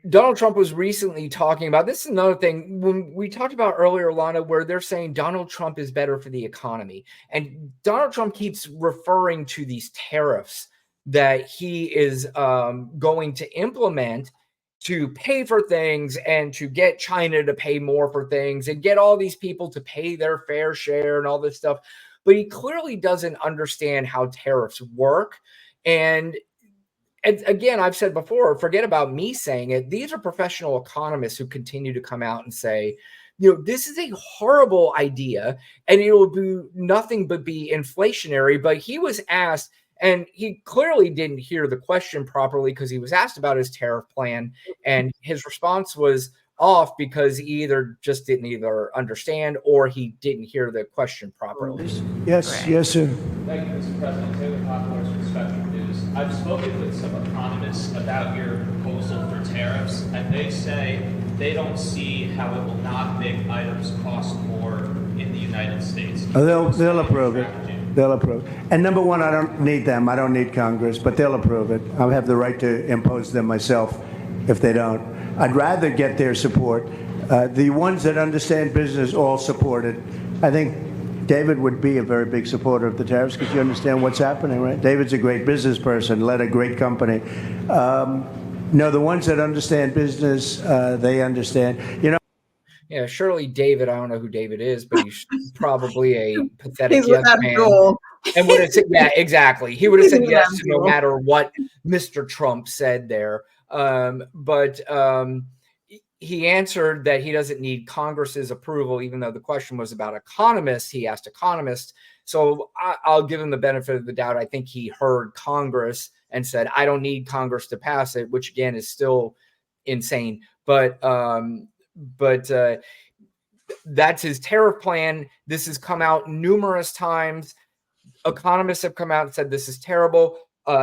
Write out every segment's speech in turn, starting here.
Donald Trump was recently talking about, this is another thing when we talked about earlier, Lana, where they're saying Donald Trump is better for the economy. And Donald Trump keeps referring to these tariffs that he is going to implement to pay for things and to get China to pay more for things and get all these people to pay their fair share and all this stuff. But he clearly doesn't understand how tariffs work. And again, I've said before, forget about me saying it. These are professional economists who continue to come out and say, this is a horrible idea and it will do nothing but be inflationary. But he was asked, and he clearly didn't hear the question properly because he was asked about his tariff plan, and his response was off because he either just didn't either understand or he didn't hear the question properly. Yes, yes, sir. Thank you, Mr. President. Taylor Poplar from Spectrum News. I've spoken with some economists about your proposal for tariffs, and they say they don't see how it will not make items cost more in the United States. Oh, they'll approve it. They'll approve. And number one, I don't need them. I don't need Congress, but they'll approve it. I'll have the right to impose them myself if they don't. I'd rather get their support. The ones that understand business all support it. I think David would be a very big supporter of the tariffs because you understand what's happening, right? David's a great business person, led a great company. No, the ones that understand business, they understand. Yeah, surely David, I don't know who David is, but he's probably a pathetic He's yes without man. goal. And would have said, yeah, exactly. He would have said He's yes without to no goal. matter what Mr. Trump said there. But he answered that he doesn't need Congress's approval, even though the question was about economists. He asked economists. So I'll give him the benefit of the doubt. I think he heard Congress and said, I don't need Congress to pass it, which again is still insane. But that's his tariff plan. This has come out numerous times. Economists have come out and said this is terrible.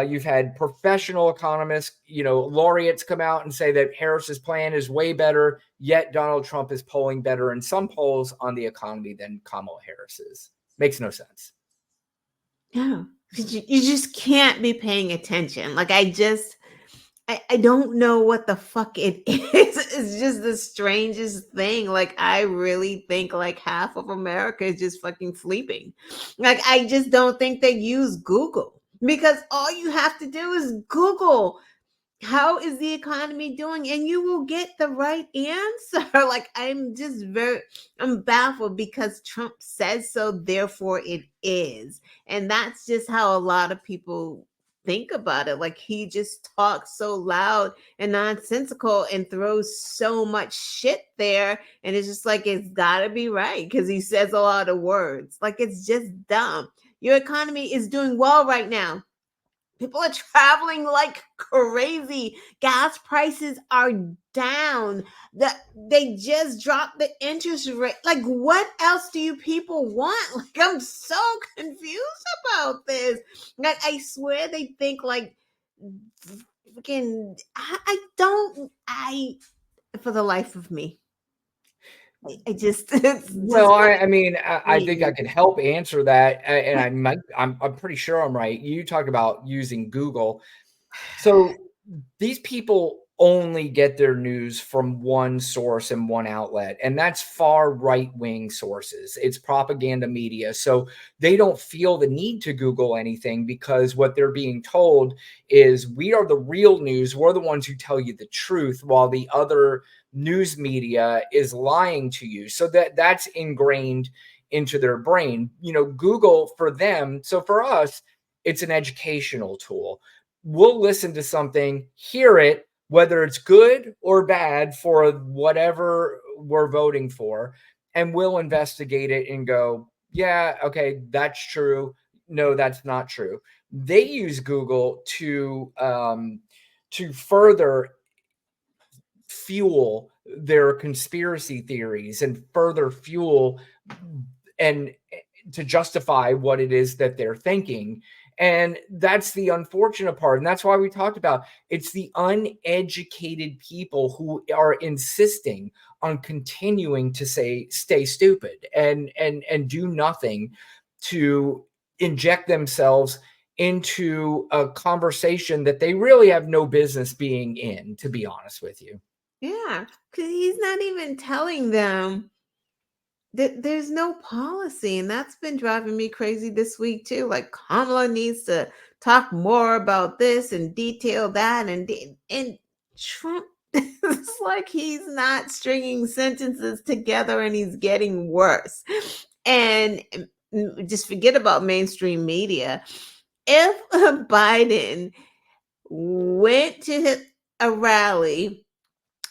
You've had professional economists, laureates come out and say that Harris's plan is way better, yet Donald Trump is polling better in some polls on the economy than Kamala Harris is. Makes no sense. No, you just can't be paying attention. Like I don't know what the fuck it is. It's just the strangest thing. Like I really think like half of America is just fucking sleeping. Like I just don't think they use Google because all you have to do is Google how is the economy doing and you will get the right answer. Like I'm baffled because Trump says so, therefore it is. And that's just how a lot of people think about it. Like he just talks so loud and nonsensical and throws so much shit there, and it's just like it's gotta be right because he says a lot of words. Like it's just dumb. Your economy is doing well right now. People are traveling like crazy. Gas prices are down. They just dropped the interest rate. Like, what else do you people want? Like, I'm so confused about this. Like, I swear they think like freaking. For the life of me, I just. Well, I mean, I think I can help answer that, and I'm pretty sure I'm right. You talk about using Google, so these people only get their news from one source and one outlet, and that's far right-wing sources. It's propaganda media, so they don't feel the need to Google anything because what they're being told is we are the real news. We're the ones who tell you the truth, while the other news media is lying to you. So that's ingrained into their brain. Google for them. So for us, it's an educational tool. We'll listen to something, hear it, whether it's good or bad for whatever we're voting for, and we'll investigate it and go, yeah, okay, that's true. No, that's not true. They use Google to further fuel their conspiracy theories and further fuel and to justify what it is that they're thinking. And that's the unfortunate part. And that's why we talked about it's the uneducated people who are insisting on continuing to stay stupid and do nothing to inject themselves into a conversation that they really have no business being in, to be honest with you. Yeah, because he's not even telling them that there's no policy, and that's been driving me crazy this week too. Like Kamala needs to talk more about this and detail that, and Trump. It's like he's not stringing sentences together, and he's getting worse. And just forget about mainstream media. If Biden went to a rally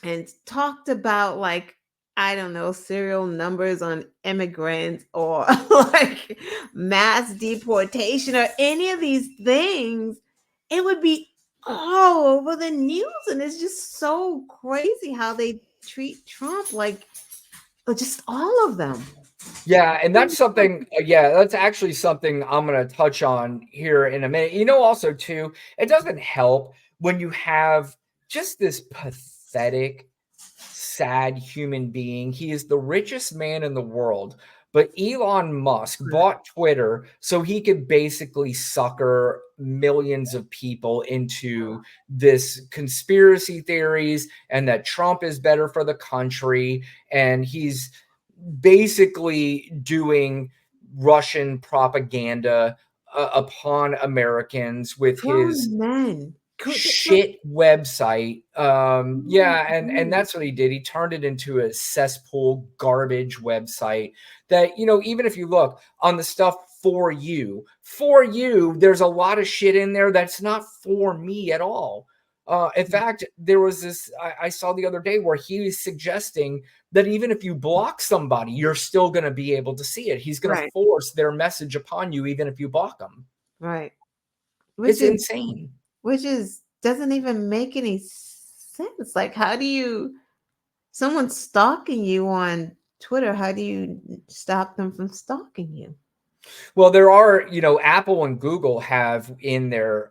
and talked about, like, I don't know, serial numbers on immigrants or like mass deportation or any of these things, it would be all over the news. And it's just so crazy how they treat Trump, like just all of them. Yeah, and that's something, yeah, that's actually something I'm going to touch on here in a minute. Also, too, it doesn't help when you have just this pathetic, sad human being. He is the richest man in the world, but Elon Musk bought Twitter so he could basically sucker millions of people into this conspiracy theories and that Trump is better for the country. And he's basically doing Russian propaganda upon Americans with his Grown men. shit website. Yeah, and that's what he did. He turned it into a cesspool garbage website that, even if you look on the stuff for you, there's a lot of shit in there that's not for me at all. In fact, there was this I saw the other day where he was suggesting that even if you block somebody, you're still going to be able to see it. He's going to Right, force their message upon you, even if you block them. right. Which It's is insane. doesn't even make any sense. Like, how do you someone stalking you on Twitter, how do you stop them from stalking you? Well, there are, Apple and Google have in their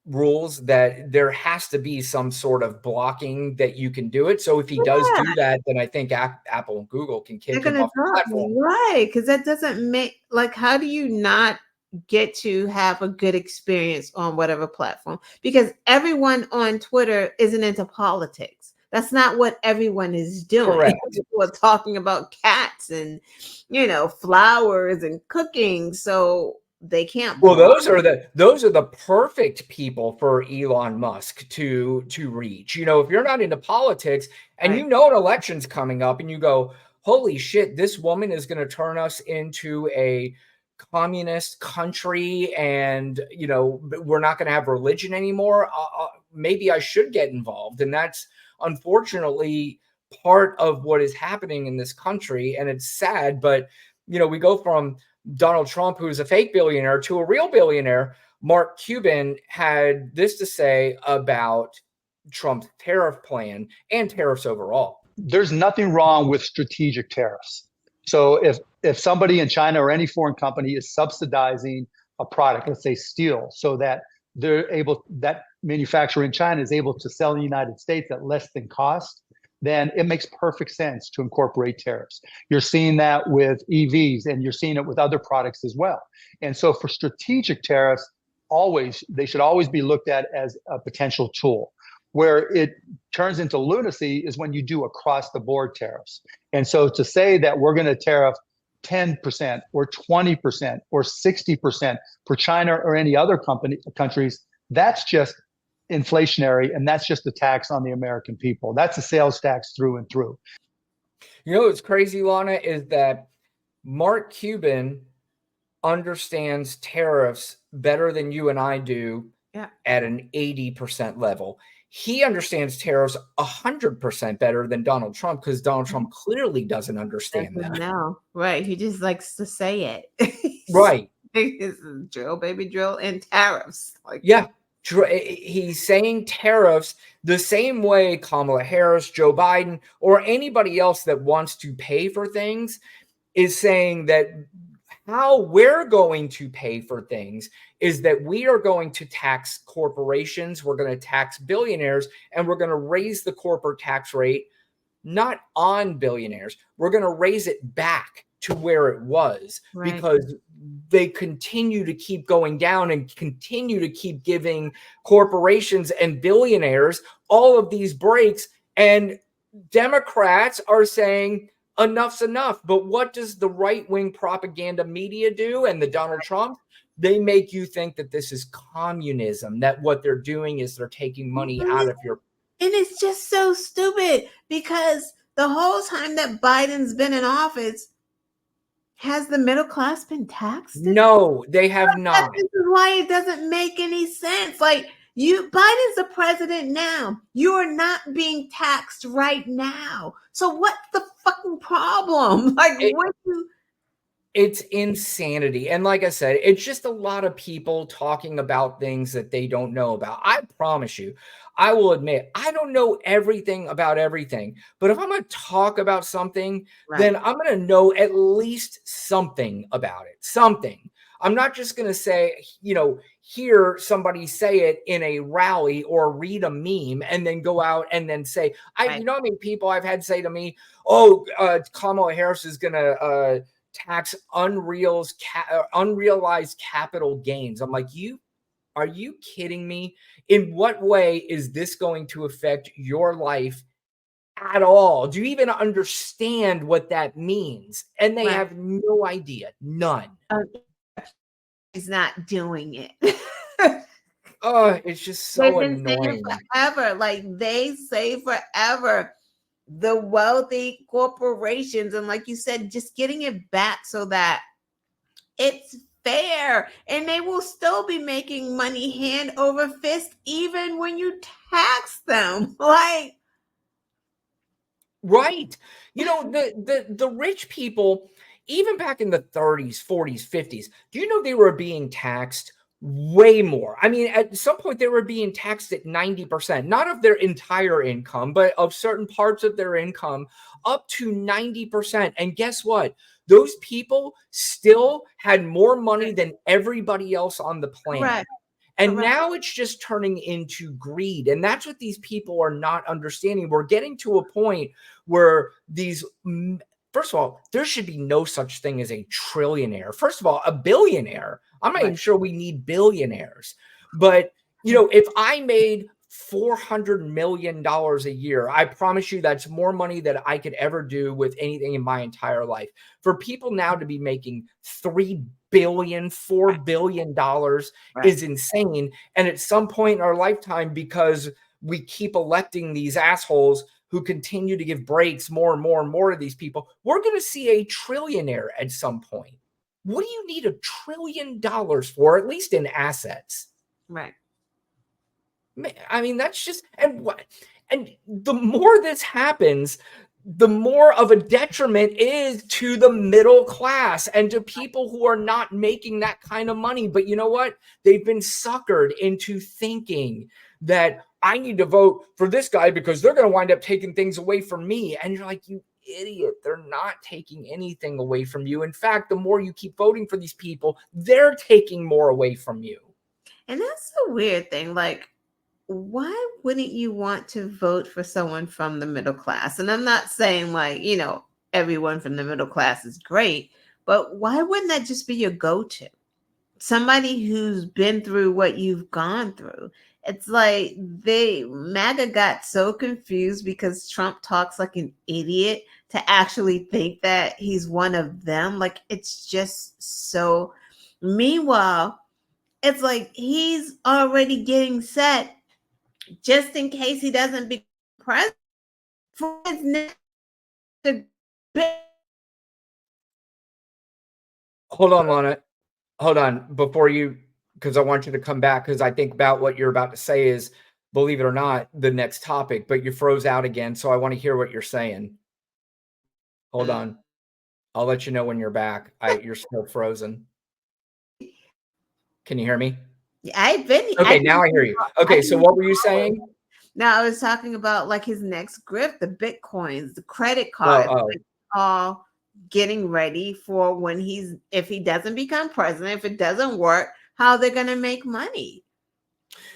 rules that there has to be some sort of blocking that you can do it. So if he does Yeah, do that, then I think Apple and Google can they're kick him gonna off the drop platform. me, right? Because that doesn't make, like, how do you not get to have a good experience on whatever platform? Because everyone on Twitter isn't into politics. That's not what everyone is doing. Correct. People are talking about cats and flowers and cooking, so they can't Well, block. those are the perfect people for Elon Musk to reach. If you're not into politics and Right, an election's coming up and you go, "Holy shit, this woman is going to turn us into a communist country and, we're not going to have religion anymore. Maybe I should get involved." And that's unfortunately part of what is happening in this country, and it's sad, but we go from Donald Trump, who's a fake billionaire, to a real billionaire. Mark Cuban had this to say about Trump's tariff plan and tariffs overall. There's nothing wrong with strategic tariffs. So if somebody in China or any foreign company is subsidizing a product, let's say steel, so that that manufacturer in China is able to sell in the United States at less than cost, then it makes perfect sense to incorporate tariffs. You're seeing that with EVs, and you're seeing it with other products as well. And so for strategic tariffs, they should always be looked at as a potential tool. Where it turns into lunacy is when you do across the board tariffs. And so to say that we're going to tariff 10% or 20% or 60% for China or any other countries, that's just inflationary, and that's just a tax on the American people. That's a sales tax through and through. What's crazy, Lana, is that Mark Cuban understands tariffs better than you and I do yeah. at an 80% level. He understands tariffs 100% better than Donald Trump, because Donald Trump clearly doesn't understand them. No, right. He just likes to say it. Right. It's drill, baby, drill, and tariffs. Like, Yeah. He's saying tariffs the same way Kamala Harris, Joe Biden, or anybody else that wants to pay for things is saying that how we're going to pay for things is that we are going to tax corporations, we're going to tax billionaires, and we're going to raise the corporate tax rate, not on billionaires. We're going to raise it back to where it was, right. because they continue to keep going down and continue to keep giving corporations and billionaires all of these breaks. And Democrats are saying enough's enough. But what does the right-wing propaganda media do, and the Donald Trump? They make you think that this is communism, that what they're doing is they're taking money out of your. And it's just so stupid, because the whole time that Biden's been in office, has the middle class been taxed? No, they have not. This is why it doesn't make any sense. Like, Biden's the president now. You are not being taxed right now. So what's the fucking problem? Like, It's insanity. And like I said, it's just a lot of people talking about things that they don't know about. I promise you, I will admit, I don't know everything about everything. But if I'm going to talk about something, then I'm going to know at least something about it. Something. I'm not just going to say, hear somebody say it in a rally or read a meme and then go out and then say, you know how many people I've had say to me, Kamala Harris is going to tax unrealized capital gains. I'm like, are you kidding me? In what way is this going to affect your life at all? Do you even understand what that means? And they have no idea. None. He's not doing it. Oh, it's just so annoying. Forever. Like, they say forever. The wealthy corporations, and like you said, just getting it back so that it's fair, and they will still be making money hand over fist even when you tax them. Like, right. The rich people, even back in the 30s, 40s, 50s, do you know they were being taxed way more? I mean, at some point they were being taxed at 90%, not of their entire income, but of certain parts of their income, up to 90%. And guess what? Those people still had more money than everybody else on the planet. Correct. And now it's just turning into greed. And that's what these people are not understanding. We're getting to a point where first of all, there should be no such thing as a trillionaire. First of all, a billionaire. I'm not even sure we need billionaires. But, if I made $400 million a year, I promise you that's more money than I could ever do with anything in my entire life. For people now to be making $3 billion, $4 billion is insane. And at some point in our lifetime, because we keep electing these assholes who continue to give breaks more and more and more to these people, we're going to see a trillionaire at some point. What do you need $1 trillion for, at least in assets? Right. I mean, that's just, and the more this happens, the more of a detriment is to the middle class and to people who are not making that kind of money. But you know what? They've been suckered into thinking that I need to vote for this guy because they're going to wind up taking things away from me. And you're like, you idiot. They're not taking anything away from you. In fact, the more you keep voting for these people, they're taking more away from you. And that's a weird thing. Like, why wouldn't you want to vote for someone from the middle class? And I'm not saying like, everyone from the middle class is great, but why wouldn't that just be your go-to? Somebody who's been through what you've gone through. It's like MAGA got so confused because Trump talks like an idiot to actually think that he's one of them. Like, it's just so. Meanwhile, it's like he's already getting set just in case he doesn't become president for his next. Hold on, Lana. Hold on because I want you to come back, because I think about what you're about to say is, believe it or not, the next topic, but you froze out again. So I want to hear what you're saying. Hold on. I'll let you know when you're back. You're still frozen. Can you hear me? I've been. Okay, now I hear you. Okay, so what were you saying? Now I was talking about like his next grift, the Bitcoins, the credit cards, like, all getting ready for when if he doesn't become president, if it doesn't work, how they're going to make money.